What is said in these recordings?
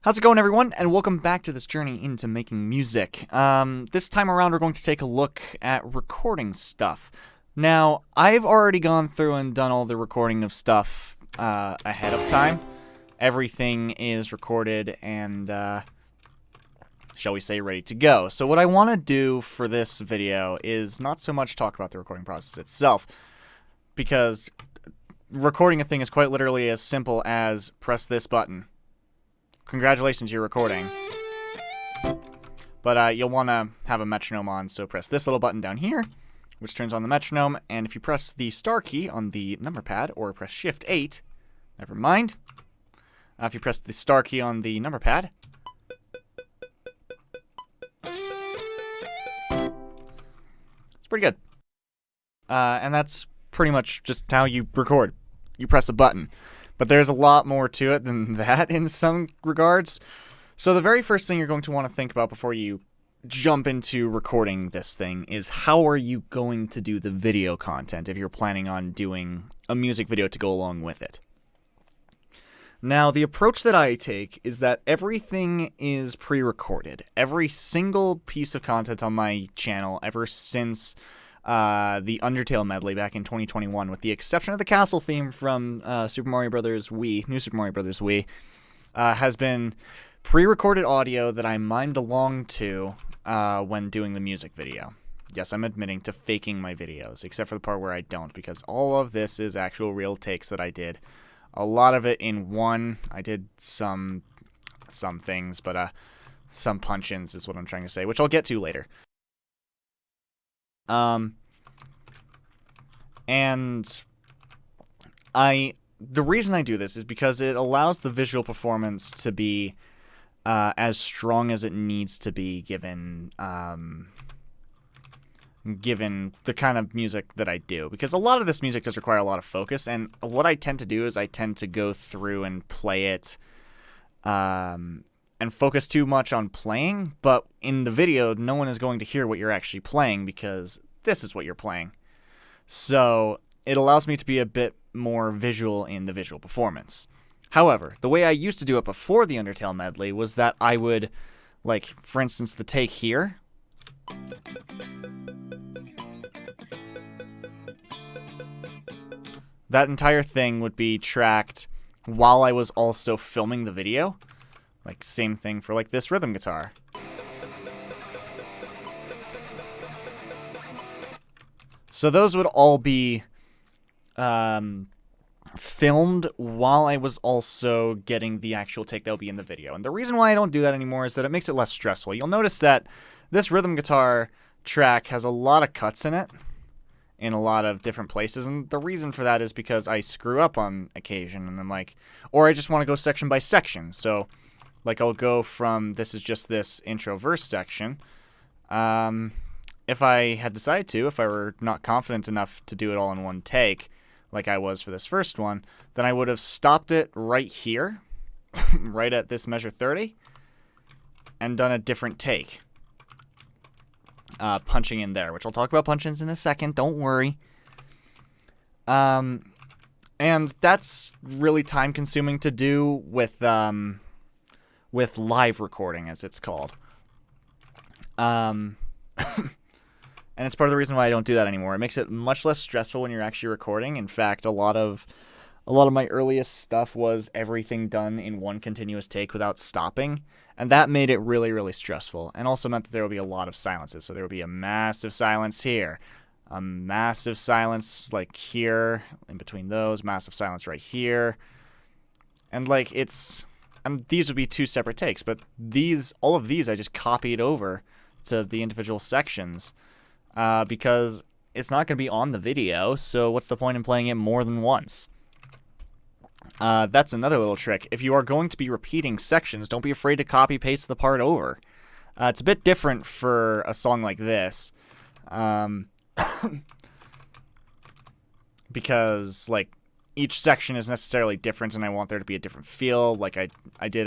How's it going, everyone? And welcome back to this journey into making music. This time around, we're going to take a look at recording stuff. Now, I've already gone through and done all the recording of stuff ahead of time. Everything is recorded and, shall we say, ready to go. So what I want to do for this video is not so much talk about the recording process itself, because recording a thing is quite literally as simple as press this button. Congratulations, you're recording. But you'll want to have a metronome on, so press this little button down here, which turns on the metronome, and if you press the star key on the number pad, or press Shift 8, never mind. If you press the star key on the number pad, it's pretty good. And that's pretty much just how you record. You press a button. But there's a lot more to it than that in some regards. So the very first thing you're going to want to think about before you jump into recording this thing is how are you going to do the video content if you're planning on doing a music video to go along with it. Now, the approach that I take is that everything is pre-recorded. Every single piece of content on my channel ever since the Undertale medley back in 2021, with the exception of the castle theme from Super Mario Bros. Wii, New Super Mario Bros. Wii, has been pre-recorded audio that I mimed along to when doing the music video. Yes, I'm admitting to faking my videos, except for the part where I don't, because all of this is actual real takes that I did. A lot of it in one. I did some things, but some punch-ins is what I'm trying to say, which I'll get to later. And the reason I do this is because it allows the visual performance to be as strong as it needs to be given the kind of music that I do. Because a lot of this music does require a lot of focus, and what I tend to do is I tend to go through and play it and focus too much on playing, but in the video, no one is going to hear what you're actually playing because this is what you're playing. So it allows me to be a bit more visual in the visual performance. However, the way I used to do it before the Undertale medley was that I would, like, for instance, the take here. That entire thing would be tracked while I was also filming the video. Like, same thing for, like, this rhythm guitar. So those would all be filmed while I was also getting the actual take that will be in the video. And the reason why I don't do that anymore is that it makes it less stressful. You'll notice that this rhythm guitar track has a lot of cuts in it in a lot of different places. And the reason for that is because I screw up on occasion. And I'm like, or I just want to go section by section. So, like, I'll go from this is just this intro verse section. If I had decided to, if I were not confident enough to do it all in one take, like I was for this first one, then I would have stopped it right here, right at this measure 30, and done a different take, punching in there, which I'll talk about punch-ins in a second, don't worry. And that's really time-consuming to do with live recording, as it's called. And it's part of the reason why I don't do that anymore. It makes it much less stressful when you're actually recording. In fact, a lot of my earliest stuff was everything done in one continuous take without stopping, and that made it really, really stressful, and also meant that there would be a lot of silences. So there would be a massive silence here, a massive silence like here, in between those, massive silence right here, and like these would be two separate takes, but all of these I just copied over to the individual sections. Because it's not going to be on the video, so what's the point in playing it more than once? That's another little trick. If you are going to be repeating sections, don't be afraid to copy-paste the part over. It's a bit different for a song like this. Because, like, each section is necessarily different, and I want there to be a different feel. Like, I did,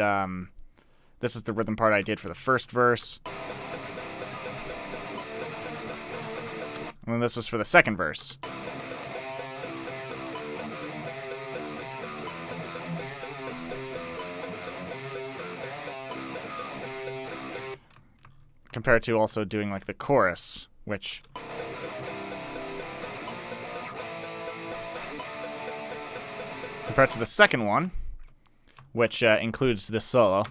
this is the rhythm part I did for the first verse. And this was for the second verse. compared to also doing like the chorus, which compared to the second one, which includes this solo.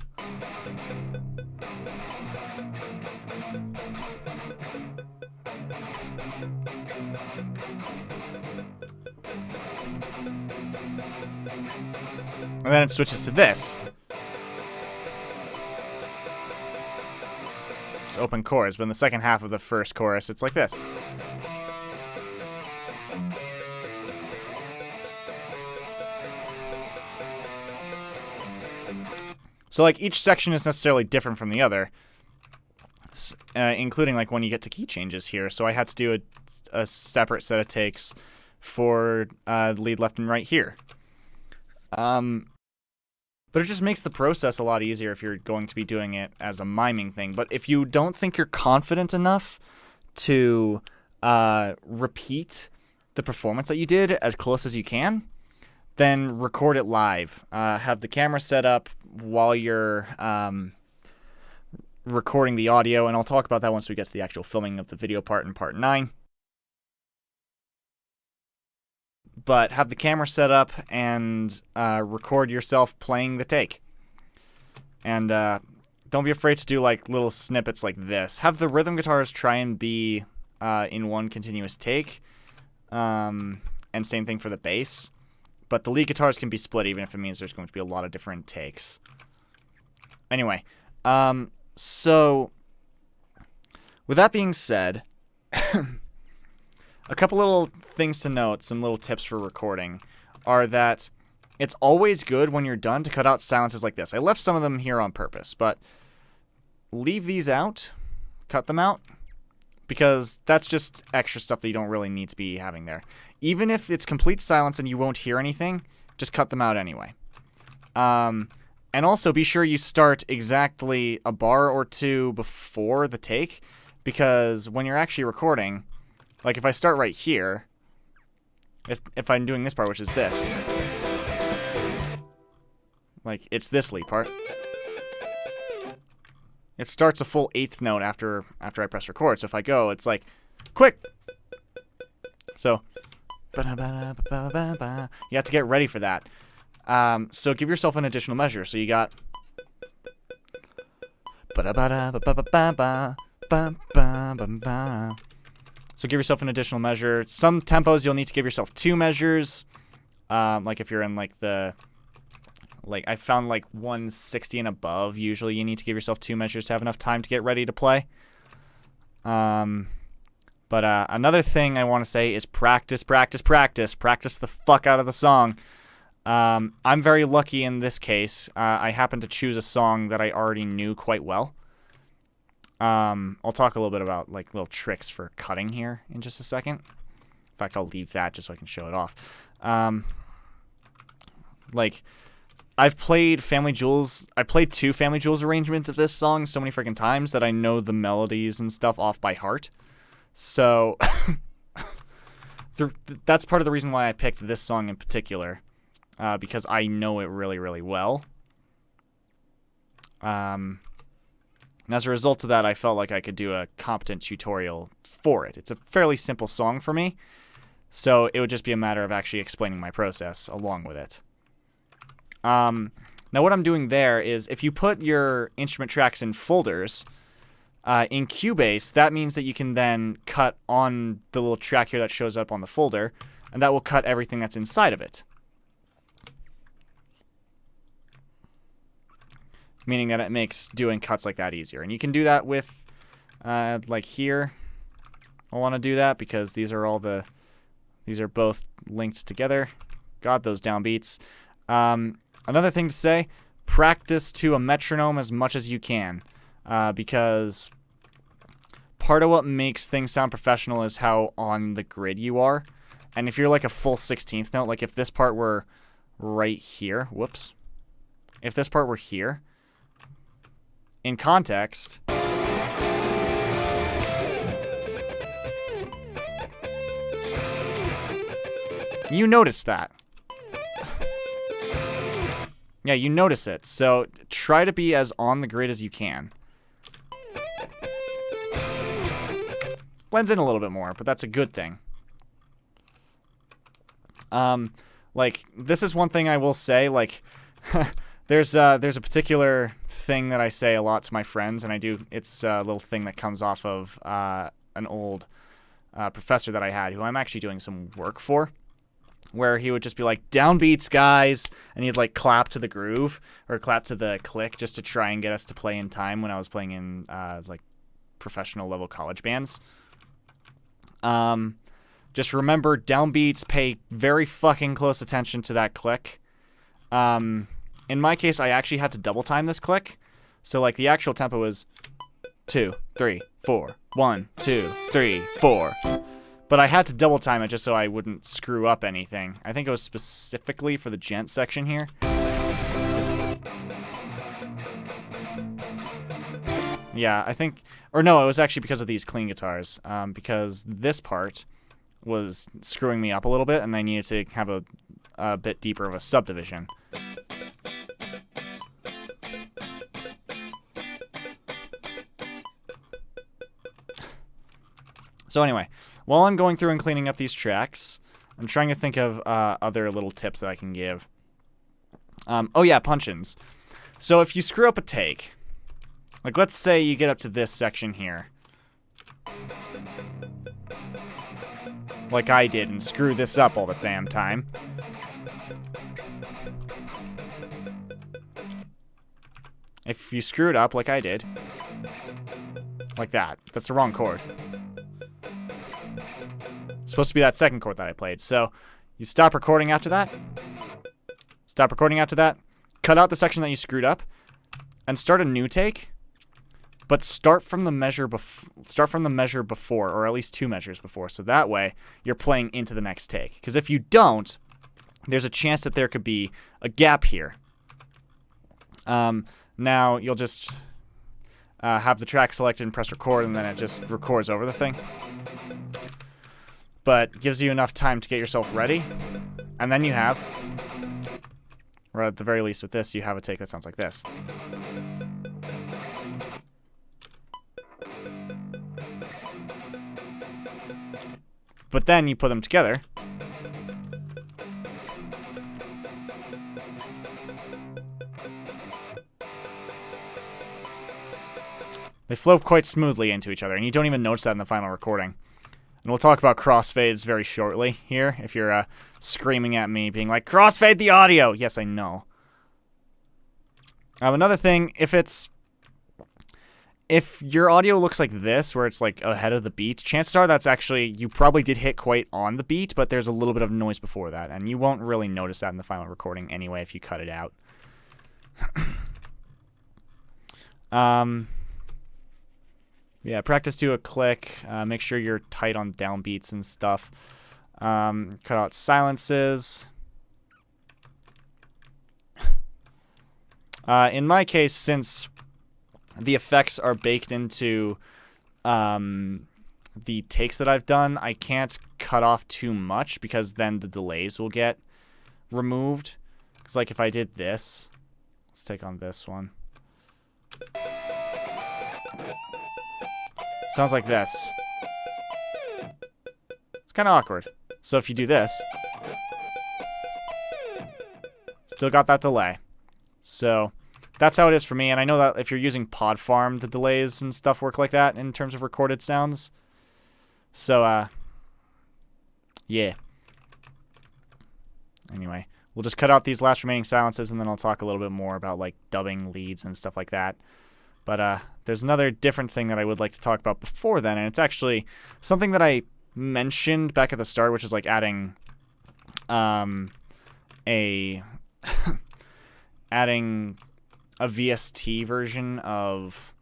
And then it switches to this. It's open chords, but in the second half of the first chorus, it's like this. So like each section is necessarily different from the other, including like when you get to key changes here. So I had to do a separate set of takes for lead left and right here. But it just makes the process a lot easier if you're going to be doing it as a miming thing. But if you don't think you're confident enough to repeat the performance that you did as close as you can, then record it live. Have the camera set up while you're recording the audio, and I'll talk about that once we get to the actual filming of the video part in part 9. But have the camera set up and record yourself playing the take. And don't be afraid to do like little snippets like this. Have the rhythm guitars try and be in one continuous take. And same thing for the bass. But the lead guitars can be split even if it means there's going to be a lot of different takes. Anyway, so with that being said, a couple little things to note, some little tips for recording, are that it's always good when you're done to cut out silences like this. I left some of them here on purpose, but leave these out, cut them out, because that's just extra stuff that you don't really need to be having there. Even if it's complete silence and you won't hear anything, just cut them out anyway. And also be sure you start exactly a bar or two before the take, because when you're actually recording, like if I start right here, if I'm doing this part, which is this, like it's this lead part, it starts a full 8th note after I press record. So if I go, it's like, quick! So, you have to get ready for that. So give yourself an additional measure. So you got so give yourself an additional measure. Some tempos you'll need to give yourself 2 measures. Like if you're in like I found like 160 and above, usually you need to give yourself 2 measures to have enough time to get ready to play. But another thing I want to say is practice. Practice the fuck out of the song. I'm very lucky in this case. I happened to choose a song that I already knew quite well. I'll talk a little bit about like little tricks for cutting here in just a second. In fact, I'll leave that just so I can show it off. Like I've played Family Jewels. I played 2 Family Jewels arrangements of this song so many freaking times that I know the melodies and stuff off by heart. So that's part of the reason why I picked this song in particular, because I know it really, really well. And as a result of that, I felt like I could do a competent tutorial for it. It's a fairly simple song for me, so it would just be a matter of actually explaining my process along with it. Now what I'm doing there is if you put your instrument tracks in folders, in Cubase, that means that you can then cut on the little track here that shows up on the folder, and that will cut everything that's inside of it. Meaning that it makes doing cuts like that easier. And you can do that with, like here. I want to do that because these are both linked together. God, those downbeats. Another thing to say, practice to a metronome as much as you can. Because part of what makes things sound professional is how on the grid you are. And if you're like a full 16th note, like if this part were right here, whoops. If this part were here, in context, you notice that. Yeah, you notice it. So try to be as on the grid as you can. blends in a little bit more, but that's a good thing. Like, this is one thing I will say, like, there's a particular thing that I say a lot to my friends, and it's a little thing that comes off of an old professor that I had, who I'm actually doing some work for, where he would just be like, downbeats, guys, and he'd, like, clap to the groove, or clap to the click, just to try and get us to play in time when I was playing in, like, professional level college bands. Just remember, downbeats, pay very fucking close attention to that click. In my case, I actually had to double time this click. So, like, the actual tempo was 2, 3, 4, 1, 2, 3, 4. But I had to double time it just so I wouldn't screw up anything. I think it was specifically for the gent section here. Yeah, I think... Or no, it was actually because of these clean guitars. Because this part was screwing me up a little bit, and I needed to have a bit deeper of a subdivision. So anyway, while I'm going through and cleaning up these tracks, I'm trying to think of other little tips that I can give. Oh yeah, punch-ins. So if you screw up a take, like let's say you get up to this section here, like I did, and screw this up all the damn time. If you screw it up like I did, like that, that's the wrong chord. It's supposed to be that second chord that I played. So you stop recording after that. Stop recording after that. Cut out the section that you screwed up, and start a new take. But start from the measure before, or at least 2 measures before, so that way you're playing into the next take. Because if you don't, there's a chance that there could be a gap here. Now you'll just have the track selected and press record, and then it just records over the thing. But gives you enough time to get yourself ready, and then you have, or at the very least with this, you have a take that sounds like this. But then you put them together. They flow quite smoothly into each other, and you don't even notice that in the final recording. And we'll talk about crossfades very shortly here, if you're screaming at me, being like, crossfade the audio! Yes, I know. Another thing, if your audio looks like this, where it's like ahead of the beat, chances are that's actually, you probably did hit quite on the beat, but there's a little bit of noise before that, and you won't really notice that in the final recording anyway if you cut it out. Yeah, practice to a click, make sure you're tight on downbeats and stuff. Cut out silences. In my case, since the effects are baked into the takes that I've done, I can't cut off too much because then the delays will get removed. Because like if I did this, let's take on this one. Sounds like this. It's kind of awkward. So if you do this, still got that delay. So that's how it is for me, and I know that if you're using Pod Farm, the delays and stuff work like that in terms of recorded sounds. So, yeah. Anyway, we'll just cut out these last remaining silences, and then I'll talk a little bit more about, like, dubbing leads and stuff like that. But, there's another different thing that I would like to talk about before then, and it's actually something that I mentioned back at the start, which is, like, adding, adding a VST version of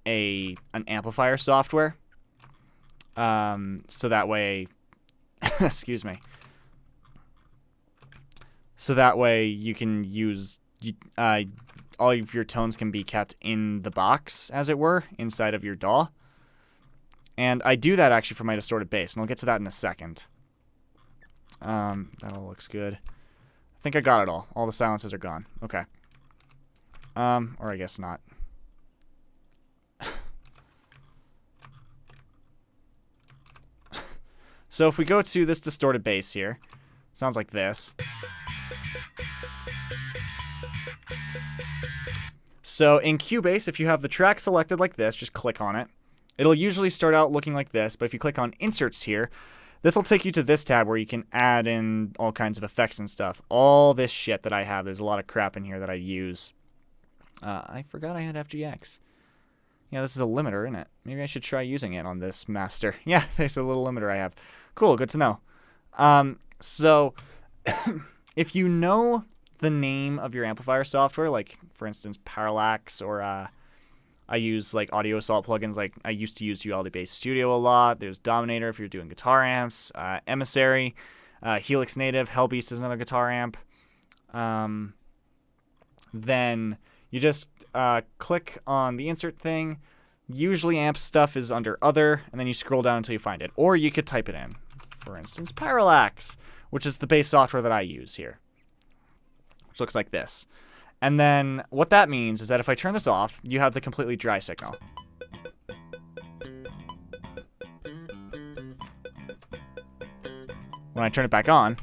an amplifier software, so that way, excuse me, so that way you can use, all of your tones can be kept in the box, as it were, inside of your DAW, and I do that actually for my distorted bass, and I'll get to that in a second. That all looks good. I think I got it all. All the silences are gone. Okay. Or I guess not. So if we go to this distorted bass here, sounds like this. So in Cubase, if you have the track selected like this, just click on it. It'll usually start out looking like this, but if you click on Inserts here, this will take you to this tab where you can add in all kinds of effects and stuff. All this shit that I have, there's a lot of crap in here that I use. I forgot I had FGX. Yeah, this is a limiter, isn't it? Maybe I should try using it on this master. Yeah, there's a little limiter I have. Cool, good to know. So if you know the name of your amplifier software, like for instance Parallax, or I use like Audio Assault plugins, like I used to use Duality Bass Studio a lot. There's Dominator if you're doing guitar amps, Emissary, Helix Native, Hellbeast is another guitar amp. Then you just click on the insert thing. Usually amp stuff is under other, and then you scroll down until you find it. Or you could type it in. For instance, Parallax, which is the bass software that I use here, which looks like this. And then what that means is that if I turn this off, you have the completely dry signal. When I turn it back on,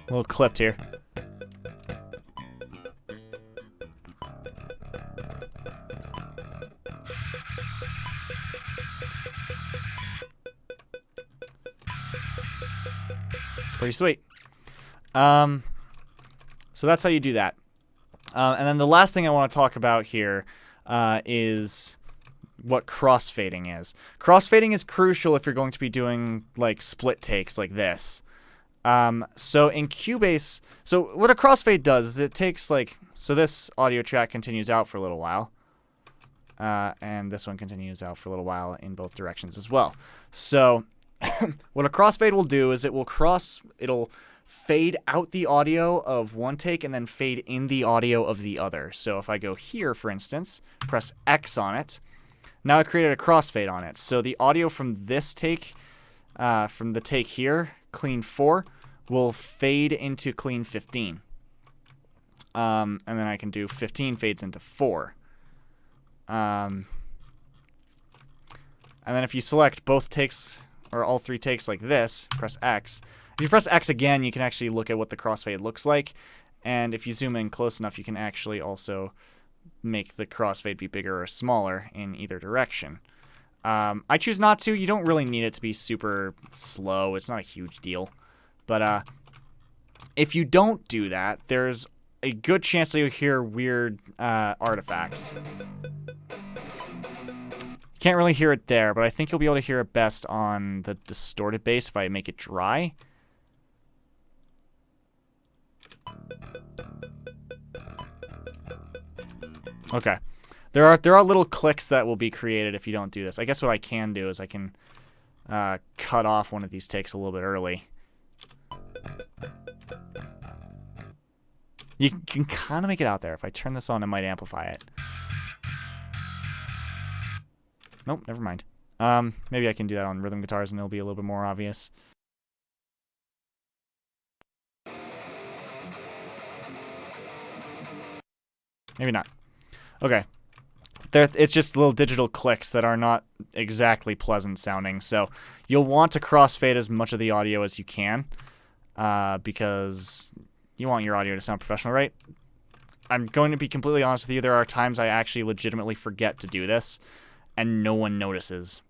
a little clipped here. Pretty sweet. So that's how you do that. And then the last thing I want to talk about here is what crossfading is. Crossfading is crucial if you're going to be doing like split takes like this. So in Cubase, so what a crossfade does is it takes like, so this audio track continues out for a little while. And this one continues out for a little while in both directions as well. So what a crossfade will do is it'll fade out the audio of one take and then fade in the audio of the other. So if I go here, for instance, press X on it, now I created a crossfade on it. So the audio from this take, from the take here, clean 4, will fade into clean 15. And then I can do 15 fades into 4. And then if you select both takes, or all 3 takes like this, press X. If you press X again, you can actually look at what the crossfade looks like. And if you zoom in close enough, you can actually also make the crossfade be bigger or smaller in either direction. I choose not to. You don't really need it to be super slow. It's not a huge deal. But if you don't do that, there's a good chance that you'll hear weird artifacts. Can't really hear it there, but I think you'll be able to hear it best on the distorted bass if I make it dry. Okay. There are little clicks that will be created if you don't do this. I guess what I can do is I can cut off one of these takes a little bit early. You can kind of make it out there. If I turn this on, it might amplify it. Nope, never mind. Maybe I can do that on rhythm guitars and it'll be a little bit more obvious. Maybe not. Okay. It's just little digital clicks that are not exactly pleasant sounding. So you'll want to crossfade as much of the audio as you can because you want your audio to sound professional, right? I'm going to be completely honest with you. There are times I actually legitimately forget to do this and no one notices.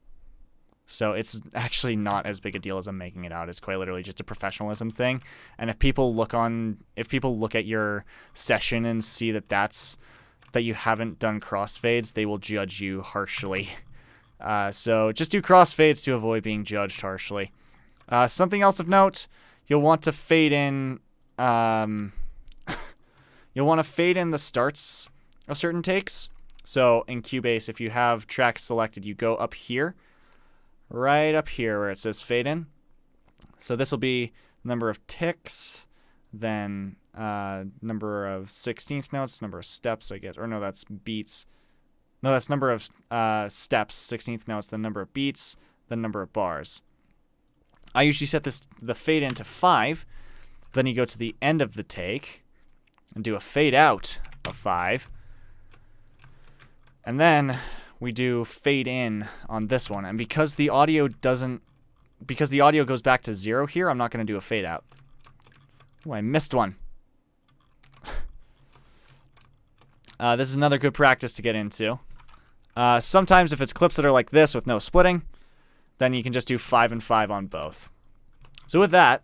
So it's actually not as big a deal as I'm making it out. It's quite literally just a professionalism thing. And if people look at your session and see that you haven't done crossfades, they will judge you harshly. So just do crossfades to avoid being judged harshly. Something else of note, you'll want to fade in. You'll want to fade in the starts of certain takes. So in Cubase, if you have tracks selected, you go up here, right up here where it says fade in. So this will be number of ticks, then number of 16th notes, number of steps, I guess. Or no, that's beats. No, that's number of steps, 16th notes, then number of beats, then number of bars. I usually set the fade in to 5. Then you go to the end of the take and do a fade out of 5. And then we do fade in on this one. And because the audio goes back to 0 here, I'm not going to do a fade out. Oh, I missed one. This is another good practice to get into. Sometimes if it's clips that are like this with no splitting, then you can just do 5 and 5 on both. So with that,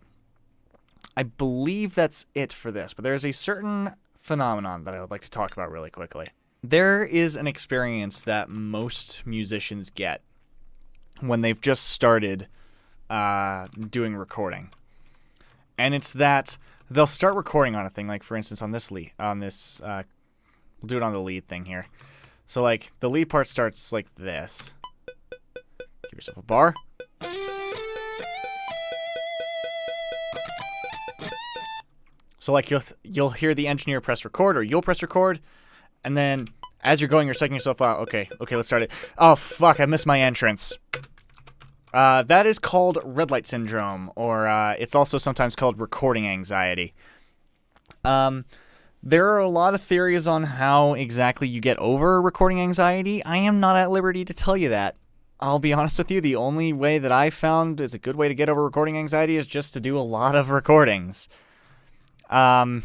I believe that's it for this, but there's a certain phenomenon that I would like to talk about really quickly. There is an experience that most musicians get when they've just started doing recording. And it's that they'll start recording on a thing, like for instance on this we'll do it on the lead thing here. So like the lead part starts like this. Give yourself a bar. So like you'll hear the engineer press record, or you'll press record, and then as you're going, you're psyching yourself out. Okay, let's start it. Oh fuck, I missed my entrance. That is called red light syndrome, or it's also sometimes called recording anxiety. There are a lot of theories on how exactly you get over recording anxiety. I am not at liberty to tell you that. I'll be honest with you, the only way that I found is a good way to get over recording anxiety is just to do a lot of recordings. I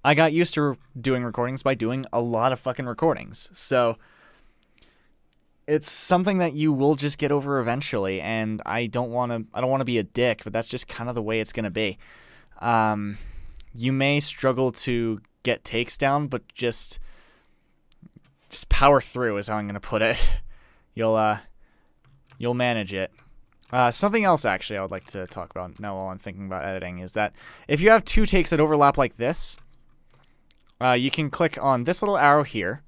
got used to doing recordings by doing a lot of fucking recordings. So it's something that you will just get over eventually, and I don't want to be a dick, but that's just kind of the way it's going to be. You may struggle to get takes down, but just power through is how I'm going to put it. You'll manage it. Something else, actually, I would like to talk about now while I'm thinking about editing is that if you have 2 takes that overlap like this, you can click on this little arrow here.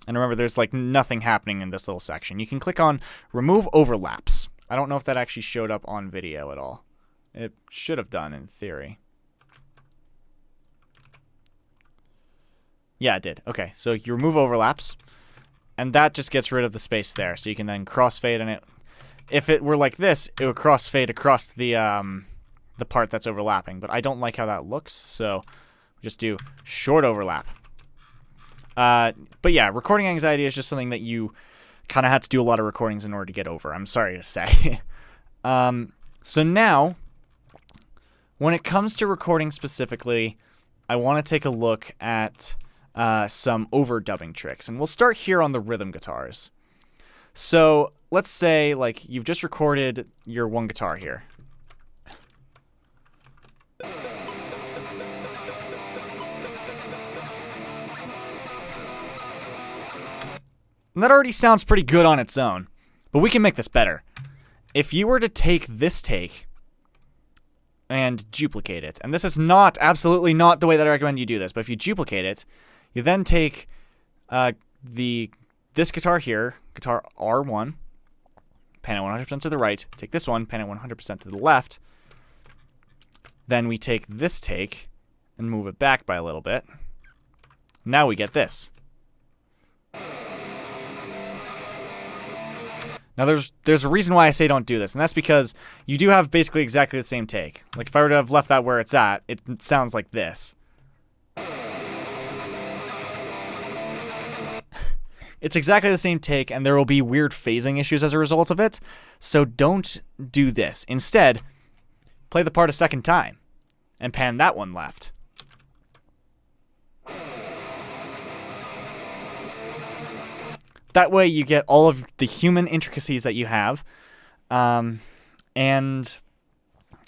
And remember, there's like nothing happening in this little section. You can click on Remove Overlaps. I don't know if that actually showed up on video at all. It should have done in theory. Yeah, it did. Okay, so you remove overlaps, and that just gets rid of the space there. So you can then crossfade, and if it were like this, it would crossfade across the part that's overlapping. But I don't like how that looks, so just do short overlap. But yeah, recording anxiety is just something that you kind of had to do a lot of recordings in order to get over. I'm sorry to say. So now, when it comes to recording specifically, I want to take a look at some overdubbing tricks. And we'll start here on the rhythm guitars. So let's say like you've just recorded your one guitar here. And that already sounds pretty good on its own, but we can make this better. If you were to take this take and duplicate it, and this is absolutely not the way that I recommend you do this, but if you duplicate it, you then take this guitar here, guitar R1, pan it 100% to the right, take this one, pan it 100% to the left, then we take this take and move it back by a little bit. Now we get this. Now, there's a reason why I say don't do this, and that's because you do have basically exactly the same take. Like, if I were to have left that where it's at, it sounds like this. It's exactly the same take, and there will be weird phasing issues as a result of it, so don't do this. Instead, play the part a second time, and pan that one left. That way you get all of the human intricacies that you have, and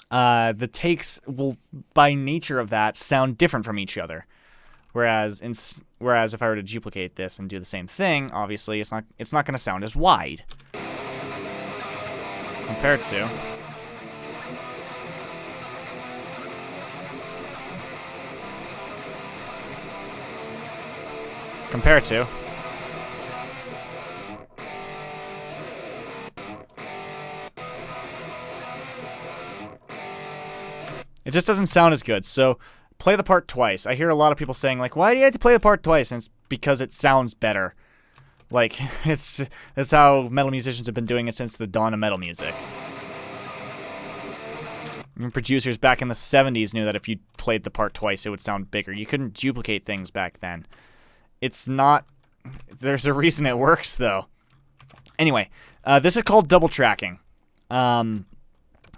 the takes will, by nature of that, sound different from each other. Whereas if I were to duplicate this and do the same thing, obviously it's not going to sound as wide compared to. It just doesn't sound as good, so play the part twice. I hear a lot of people saying, like, why do you have to play the part twice? And it's because it sounds better. Like, that's how metal musicians have been doing it since the dawn of metal music. And producers back in the 70s knew that if you played the part twice, it would sound bigger. You couldn't duplicate things back then. It's not... There's a reason it works, though. Anyway, this is called double tracking. And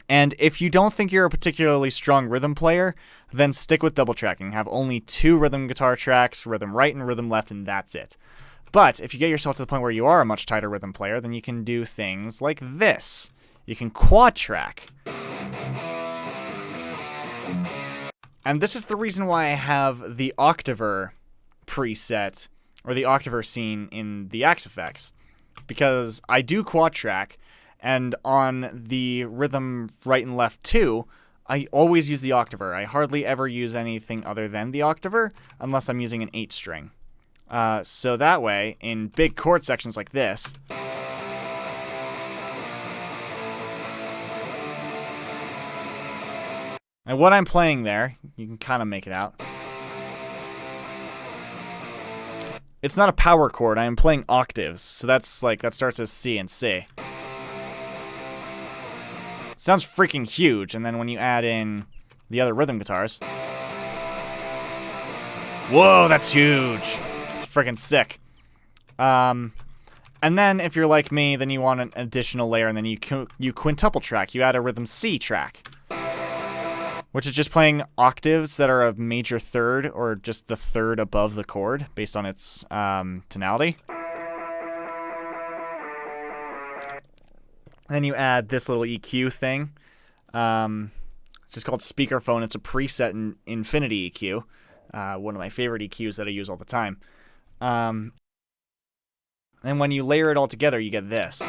if you don't think you're a particularly strong rhythm player, then stick with double tracking. Have only 2 rhythm guitar tracks, rhythm right and rhythm left, and that's it. But if you get yourself to the point where you are a much tighter rhythm player, then you can do things like this. You can quad track. And this is the reason why I have the octaver preset, or the octaver scene in the Axe effects. Because I do quad track, and on the rhythm right and left too, I always use the octaver. I hardly ever use anything other than the octaver, unless I'm using an 8-string. So that way, in big chord sections like this, and what I'm playing there, you can kind of make it out. It's not a power chord, I am playing octaves, so that's like, that starts as C and C. Sounds freaking huge, and then when you add in the other rhythm guitars, whoa, that's huge! It's freaking sick. And then, if you're like me, then you want an additional layer, and then you quintuple track. You add a rhythm C track, which is just playing octaves that are a major third, or just the third above the chord, based on its tonality. Then you add this little EQ thing. It's just called speakerphone. It's a preset in Infinity EQ. One of my favorite EQs that I use all the time. And when you layer it all together, you get this.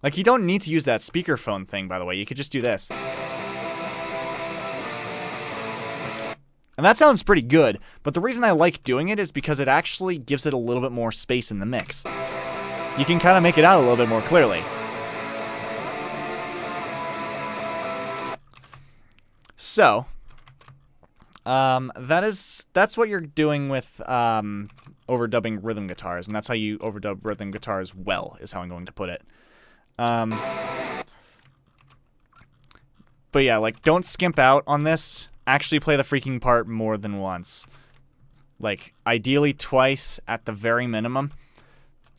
Like, you don't need to use that speakerphone thing, by the way. You could just do this. And that sounds pretty good, but the reason I like doing it is because it actually gives it a little bit more space in the mix. You can kind of make it out a little bit more clearly. So, that's what you're doing with overdubbing rhythm guitars, and that's how you overdub rhythm guitars well, is how I'm going to put it. But yeah, like, don't skimp out on this. Actually play the freaking part more than once. Like, ideally twice at the very minimum.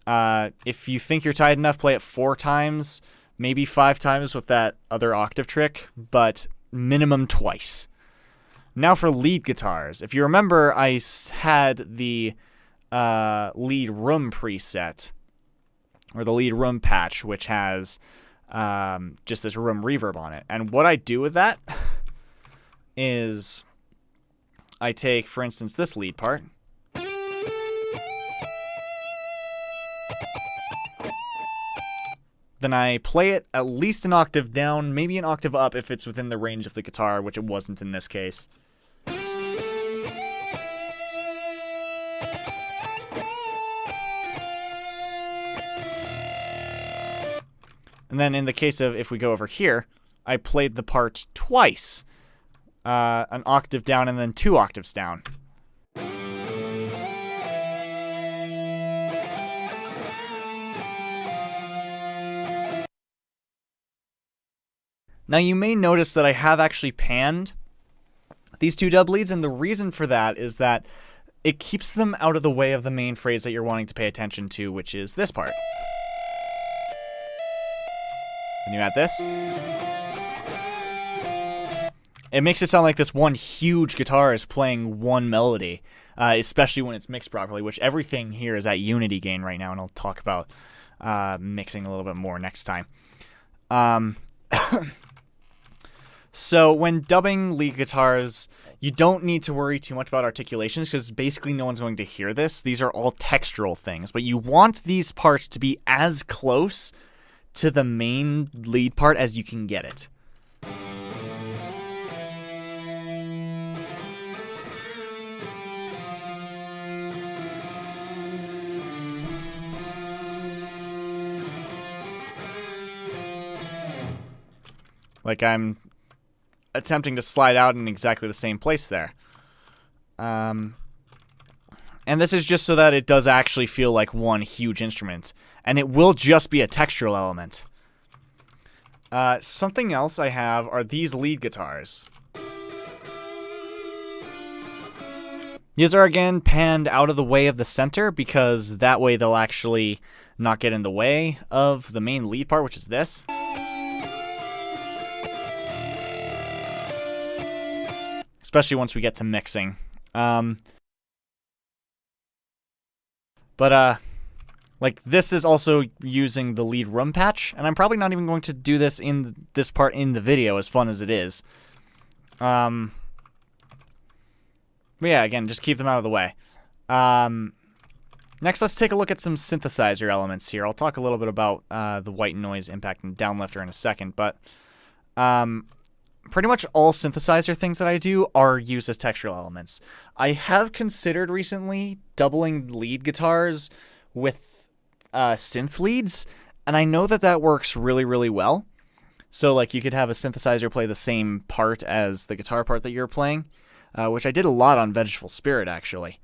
If you think you're tight enough, play it 4 times, maybe 5 times with that other octave trick, but minimum twice. Now for lead guitars. If you remember, I had the lead room preset, or the lead room patch, which has just this room reverb on it. And what I do with that is I take, for instance, this lead part, then I play it at least an octave down, maybe an octave up if it's within the range of the guitar, which it wasn't in this case. And then in the case of, if we go over here, I played the part twice. An octave down and then 2 octaves down. Now you may notice that I have actually panned these 2 dub leads, and the reason for that is that it keeps them out of the way of the main phrase that you're wanting to pay attention to, which is this part. Then you add this. It makes it sound like this one huge guitar is playing one melody, especially when it's mixed properly, which everything here is at unity gain right now, and I'll talk about mixing a little bit more next time. So when dubbing lead guitars, you don't need to worry too much about articulations, because basically no one's going to hear this. These are all textural things, but you want these parts to be as close to the main lead part as you can get it. Like, I'm attempting to slide out in exactly the same place there. And this is just so that it does actually feel like one huge instrument. And it will just be a textural element. Something else I have are these lead guitars. These are, again, panned out of the way of the center because that way they'll actually not get in the way of the main lead part, which is this. Especially once we get to mixing. Like, this is also using the lead room patch, and I'm probably not even going to do this in this part in the video, as fun as it is. But yeah, again, just keep them out of the way. Next, let's take a look at some synthesizer elements here. I'll talk a little bit about the white noise impact and downlifter in a second, but pretty much all synthesizer things that I do are used as textural elements. I have considered recently doubling lead guitars with synth leads, and I know that that works really, really well. So, like, you could have a synthesizer play the same part as the guitar part that you're playing, which I did a lot on Vengeful Spirit, actually.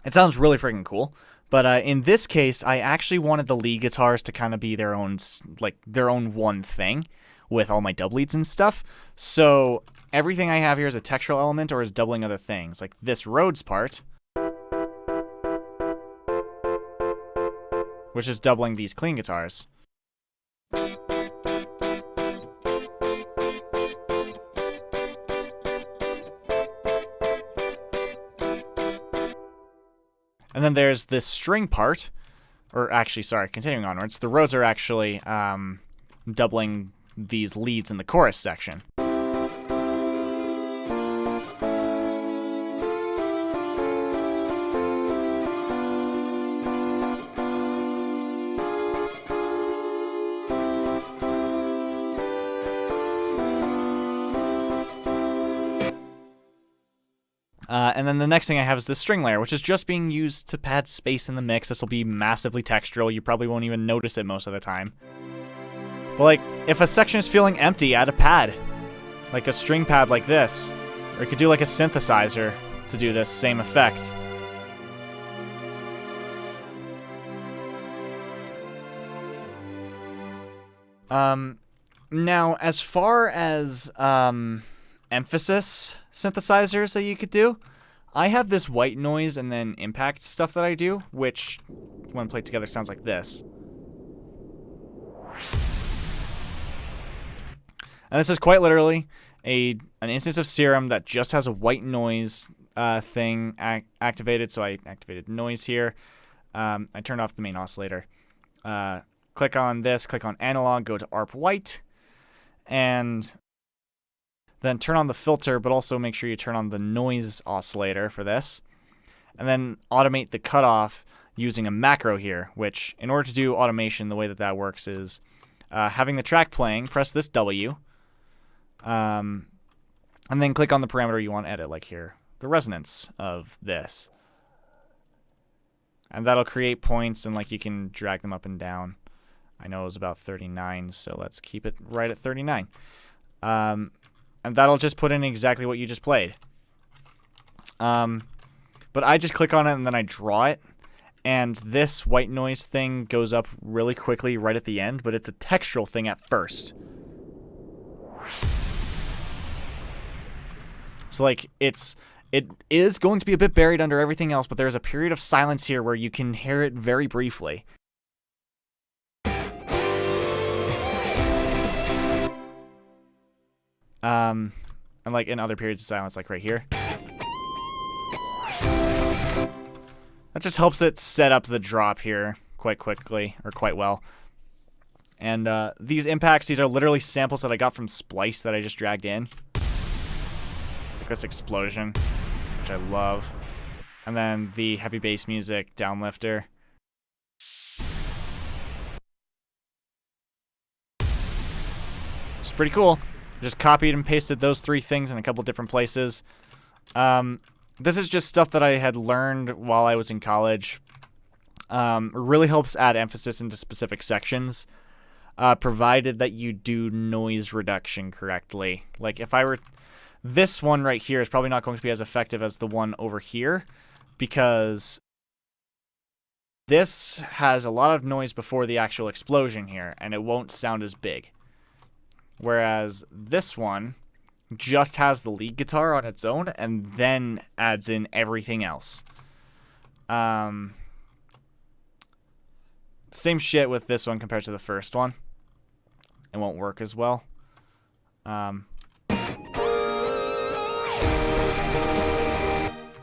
It sounds really freaking cool, but in this case, I actually wanted the lead guitars to kind of be their own, like, their own one thing with all my dub leads and stuff. So everything I have here is a textural element or is doubling other things, like this Rhodes part, which is doubling these clean guitars. And then there's this string part, or actually, sorry, continuing onwards, the Rhodes are actually doubling these leads in the chorus section. And then the next thing I have is this string layer, which is just being used to pad space in the mix. This will be massively textural. You probably won't even notice it most of the time. But, like, if a section is feeling empty, add a pad. Like a string pad like this. Or you could do like a synthesizer to do this same effect. Now, as far as emphasis synthesizers that you could do, I have this white noise and then impact stuff that I do, which, when played together, sounds like this. And this is quite literally an instance of Serum that just has a white noise thing activated, so I activated noise here. I turned off the main oscillator. Click on this, click on analog, go to ARP white, and then turn on the filter, but also make sure you turn on the noise oscillator for this. And then automate the cutoff using a macro here, which, in order to do automation, the way that that works is having the track playing, press this W, and then click on the parameter you want to edit, like here, the resonance of this. And that'll create points, and like you can drag them up and down. I know it was about 39, so let's keep it right at 39. And that'll just put in exactly what you just played. But I just click on it and then I draw it. And this white noise thing goes up really quickly right at the end, but it's a textural thing at first. So like it is going to be a bit buried under everything else, but there's a period of silence here where you can hear it very briefly. And like in other periods of silence, like right here. That just helps it set up the drop here quite quickly, or quite well. And these impacts, these are literally samples that I got from Splice that I just dragged in. Like this explosion, which I love. And then the heavy bass music, downlifter. It's pretty cool. Just copied and pasted those three things in a couple different places. This is just stuff that I had learned while I was in college. It really helps add emphasis into specific sections, provided that you do noise reduction correctly. Like if I were... This one right here is probably not going to be as effective as the one over here, because this has a lot of noise before the actual explosion here, and it won't sound as big. Whereas this one just has the lead guitar on its own and then adds in everything else. Same shit with this one compared to the first one. It won't work as well. Yeah,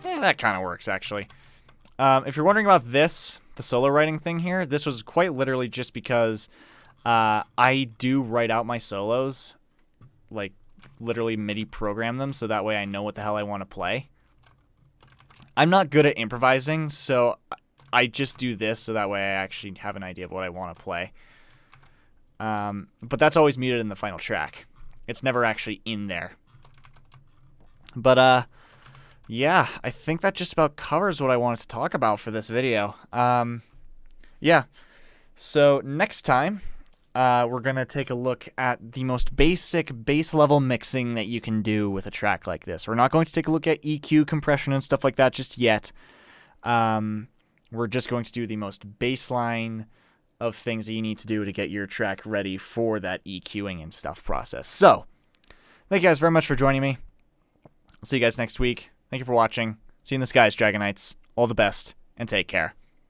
that kind of works, actually. If you're wondering about this, the solo writing thing here, this was quite literally just because I do write out my solos, like literally MIDI program them, so that way I know what the hell I want to play. I'm not good at improvising, so I just do this so that way I actually have an idea of what I want to play. But that's always muted in the final track. It's never actually in there. But, yeah, I think that just about covers what I wanted to talk about for this video. Yeah, so next time, we're going to take a look at the most basic bass level mixing that you can do with a track like this. We're not going to take a look at EQ, compression, and stuff like that just yet. We're just going to do the most baseline of things that you need to do to get your track ready for that EQing and stuff process. So, thank you guys very much for joining me. I'll see you guys next week. Thank you for watching. See you in the skies, Dragonites. All the best, and take care.